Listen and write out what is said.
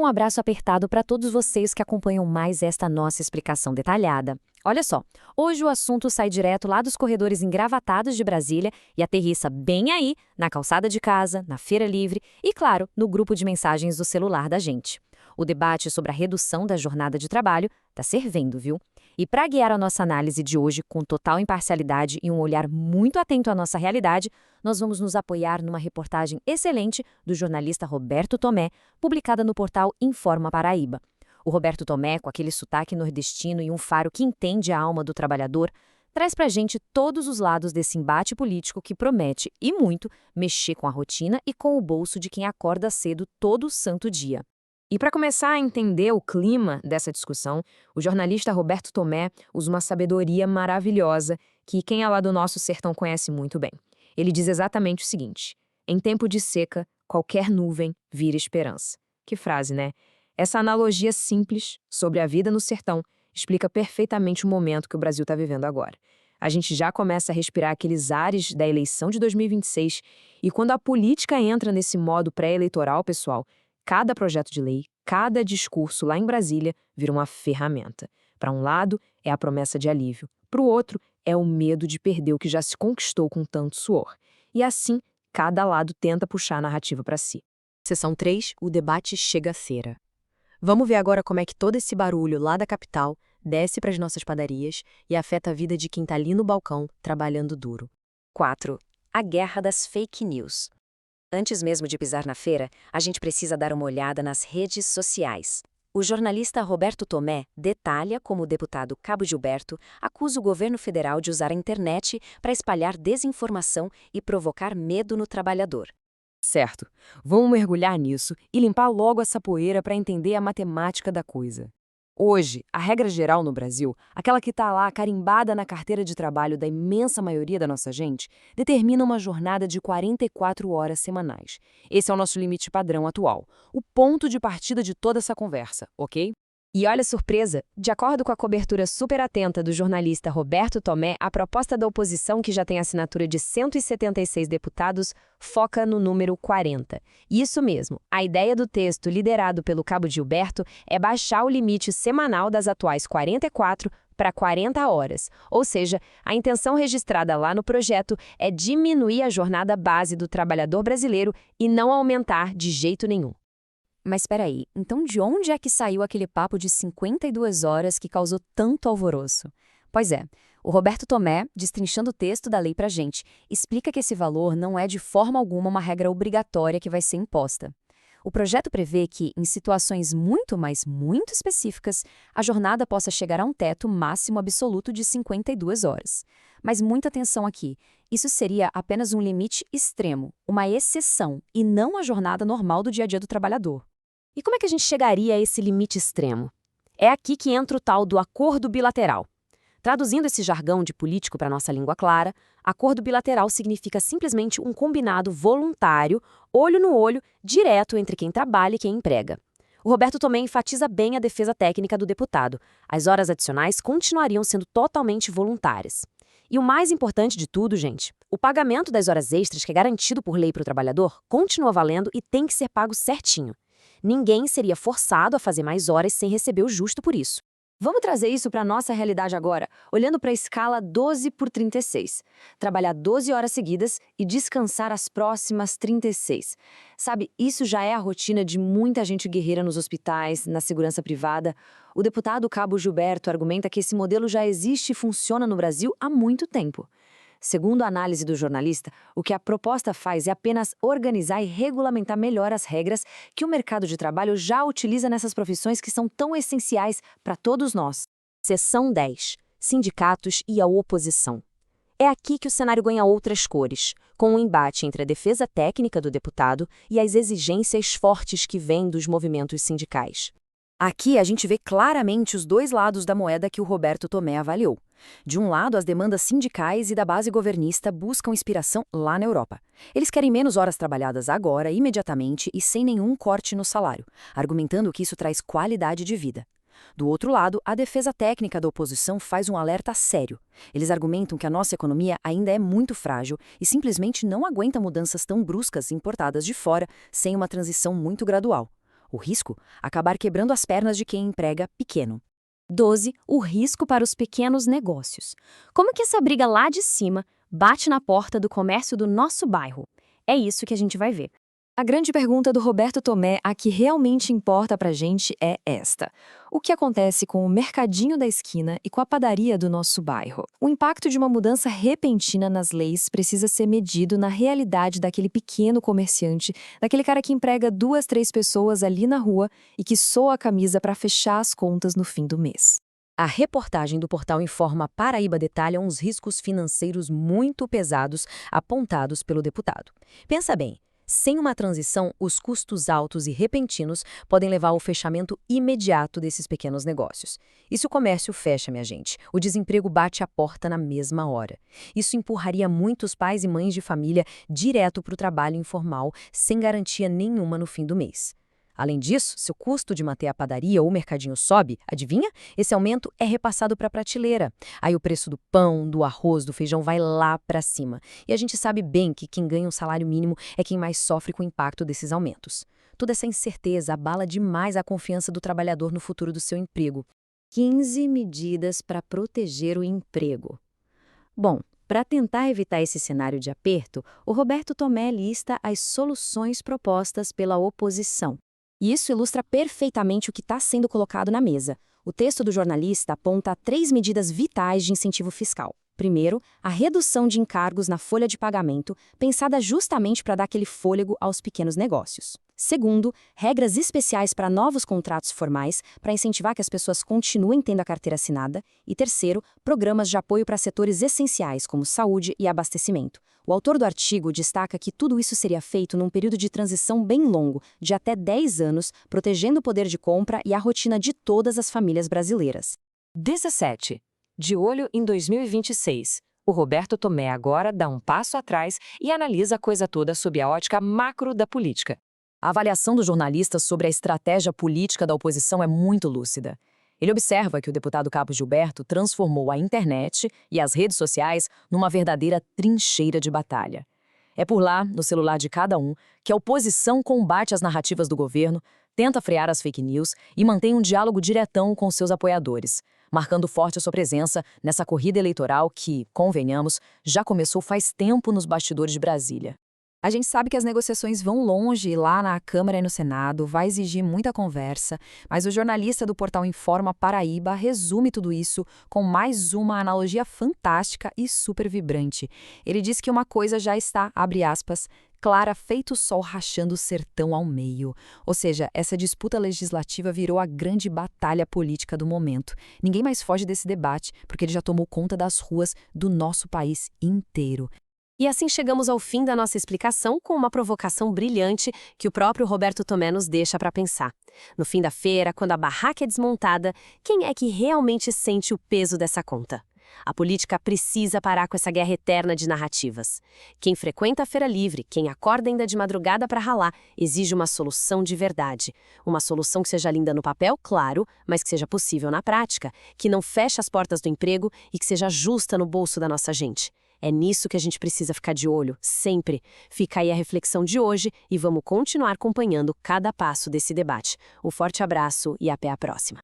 Um abraço apertado para todos vocês que acompanham mais esta nossa explicação detalhada. Olha só, hoje o assunto sai direto lá dos corredores engravatados de Brasília e aterrissa bem aí, na calçada de casa, na Feira Livre e, claro, no grupo de mensagens do celular da gente. O debate sobre a redução da jornada de trabalho está fervendo, viu? E para guiar a nossa análise de hoje com total imparcialidade e um olhar muito atento à nossa realidade, nós vamos nos apoiar numa reportagem excelente do jornalista Roberto Tomé, publicada no portal Informa Paraíba. O Roberto Tomé, com aquele sotaque nordestino e um faro que entende a alma do trabalhador, traz pra gente todos os lados desse embate político que promete, e muito, mexer com a rotina e com o bolso de quem acorda cedo todo santo dia. E para começar a entender o clima dessa discussão, o jornalista Roberto Tomé usa uma sabedoria maravilhosa que quem é lá do nosso sertão conhece muito bem. Ele diz exatamente o seguinte: em tempo de seca, qualquer nuvem vira esperança. Que frase, né? Essa analogia simples sobre a vida no sertão explica perfeitamente o momento que o Brasil está vivendo agora. A gente já começa a respirar aqueles ares da eleição de 2026 e quando a política entra nesse modo pré-eleitoral, pessoal, cada projeto de lei, cada discurso lá em Brasília vira uma ferramenta. Para um lado, é a promessa de alívio. Para o outro, é o medo de perder o que já se conquistou com tanto suor. E assim, cada lado tenta puxar a narrativa para si. Seção 3, o debate chega à feira. Vamos ver agora como é que todo esse barulho lá da capital desce para as nossas padarias e afeta a vida de quem está ali no balcão, trabalhando duro. 4. A guerra das fake news. Antes mesmo de pisar na feira, a gente precisa dar uma olhada nas redes sociais. O jornalista Roberto Tomé detalha como o deputado Cabo Gilberto acusa o governo federal de usar a internet para espalhar desinformação e provocar medo no trabalhador. Certo, vamos mergulhar nisso e limpar logo essa poeira para entender a matemática da coisa. Hoje, a regra geral no Brasil, aquela que está lá carimbada na carteira de trabalho da imensa maioria da nossa gente, determina uma jornada de 44 horas semanais. Esse é o nosso limite padrão atual, o ponto de partida de toda essa conversa, ok? E olha a surpresa, de acordo com a cobertura super atenta do jornalista Roberto Tomé, a proposta da oposição, que já tem assinatura de 176 deputados, foca no número 40. Isso mesmo, a ideia do texto liderado pelo Cabo Gilberto é baixar o limite semanal das atuais 44 para 40 horas. Ou seja, a intenção registrada lá no projeto é diminuir a jornada base do trabalhador brasileiro e não aumentar de jeito nenhum. Mas espera aí, então de onde é que saiu aquele papo de 52 horas que causou tanto alvoroço? Pois é, o Roberto Tomé, destrinchando o texto da lei pra gente, explica que esse valor não é de forma alguma uma regra obrigatória que vai ser imposta. O projeto prevê que, em situações muito, mas muito específicas, a jornada possa chegar a um teto máximo absoluto de 52 horas. Mas muita atenção aqui, isso seria apenas um limite extremo, uma exceção, e não a jornada normal do dia a dia do trabalhador. E como é que a gente chegaria a esse limite extremo? É aqui que entra o tal do acordo bilateral. Traduzindo esse jargão de político para nossa língua clara, acordo bilateral significa simplesmente um combinado voluntário, olho no olho, direto entre quem trabalha e quem emprega. O Roberto também enfatiza bem a defesa técnica do deputado. As horas adicionais continuariam sendo totalmente voluntárias. E o mais importante de tudo, gente, o pagamento das horas extras, que é garantido por lei para o trabalhador, continua valendo e tem que ser pago certinho. Ninguém seria forçado a fazer mais horas sem receber o justo por isso. Vamos trazer isso para a nossa realidade agora, olhando para a escala 12 por 36. Trabalhar 12 horas seguidas e descansar as próximas 36. Sabe, isso já é a rotina de muita gente guerreira nos hospitais, na segurança privada. O deputado Cabo Gilberto argumenta que esse modelo já existe e funciona no Brasil há muito tempo. Segundo a análise do jornalista, o que a proposta faz é apenas organizar e regulamentar melhor as regras que o mercado de trabalho já utiliza nessas profissões que são tão essenciais para todos nós. Seção 10. Sindicatos e a oposição. É aqui que o cenário ganha outras cores, com um embate entre a defesa técnica do deputado e as exigências fortes que vêm dos movimentos sindicais. Aqui a gente vê claramente os dois lados da moeda que o Roberto Tomé avaliou. De um lado, as demandas sindicais e da base governista buscam inspiração lá na Europa. Eles querem menos horas trabalhadas agora, imediatamente e sem nenhum corte no salário, argumentando que isso traz qualidade de vida. Do outro lado, a defesa técnica da oposição faz um alerta sério. Eles argumentam que a nossa economia ainda é muito frágil e simplesmente não aguenta mudanças tão bruscas importadas de fora sem uma transição muito gradual. O risco? Acabar quebrando as pernas de quem emprega pequeno. 12. O risco para os pequenos negócios. Como que essa briga lá de cima bate na porta do comércio do nosso bairro? É isso que a gente vai ver. A grande pergunta do Roberto Tomé, a que realmente importa pra gente, é esta: o que acontece com o mercadinho da esquina e com a padaria do nosso bairro? O impacto de uma mudança repentina nas leis precisa ser medido na realidade daquele pequeno comerciante, daquele cara que emprega 2, 3 pessoas ali na rua e que soa a camisa para fechar as contas no fim do mês. A reportagem do portal Informa Paraíba detalha uns riscos financeiros muito pesados apontados pelo deputado. Pensa bem. Sem uma transição, os custos altos e repentinos podem levar ao fechamento imediato desses pequenos negócios. E se o comércio fecha, minha gente, o desemprego bate a porta na mesma hora. Isso empurraria muitos pais e mães de família direto para o trabalho informal, sem garantia nenhuma no fim do mês. Além disso, se o custo de manter a padaria ou o mercadinho sobe, adivinha? Esse aumento é repassado para a prateleira. Aí o preço do pão, do arroz, do feijão vai lá para cima. E a gente sabe bem que quem ganha um salário mínimo é quem mais sofre com o impacto desses aumentos. Toda essa incerteza abala demais a confiança do trabalhador no futuro do seu emprego. 15 medidas para proteger o emprego. Bom, para tentar evitar esse cenário de aperto, o Roberto Tomé lista as soluções propostas pela oposição. E isso ilustra perfeitamente o que está sendo colocado na mesa. O texto do jornalista aponta 3 medidas vitais de incentivo fiscal. Primeiro, a redução de encargos na folha de pagamento, pensada justamente para dar aquele fôlego aos pequenos negócios. Segundo, regras especiais para novos contratos formais, para incentivar que as pessoas continuem tendo a carteira assinada. E terceiro, programas de apoio para setores essenciais, como saúde e abastecimento. O autor do artigo destaca que tudo isso seria feito num período de transição bem longo, de até 10 anos, protegendo o poder de compra e a rotina de todas as famílias brasileiras. 17. De olho em 2026. O Roberto Tomé agora dá um passo atrás e analisa a coisa toda sob a ótica macro da política. A avaliação do jornalista sobre a estratégia política da oposição é muito lúcida. Ele observa que o deputado Cabo Gilberto transformou a internet e as redes sociais numa verdadeira trincheira de batalha. É por lá, no celular de cada um, que a oposição combate as narrativas do governo, tenta frear as fake news e mantém um diálogo diretão com seus apoiadores, marcando forte a sua presença nessa corrida eleitoral que, convenhamos, já começou faz tempo nos bastidores de Brasília. A gente sabe que as negociações vão longe lá na Câmara e no Senado, vai exigir muita conversa, mas o jornalista do portal Informa Paraíba resume tudo isso com mais uma analogia fantástica e super vibrante. Ele diz que uma coisa já está, abre aspas, clara feito o sol rachando o sertão ao meio. Ou seja, essa disputa legislativa virou a grande batalha política do momento. Ninguém mais foge desse debate, porque ele já tomou conta das ruas do nosso país inteiro. E assim chegamos ao fim da nossa explicação com uma provocação brilhante que o próprio Roberto Tomé nos deixa para pensar. No fim da feira, quando a barraca é desmontada, quem é que realmente sente o peso dessa conta? A política precisa parar com essa guerra eterna de narrativas. Quem frequenta a Feira Livre, quem acorda ainda de madrugada para ralar, exige uma solução de verdade. Uma solução que seja linda no papel, claro, mas que seja possível na prática, que não feche as portas do emprego e que seja justa no bolso da nossa gente. É nisso que a gente precisa ficar de olho, sempre. Fica aí a reflexão de hoje e vamos continuar acompanhando cada passo desse debate. Um forte abraço e até a próxima.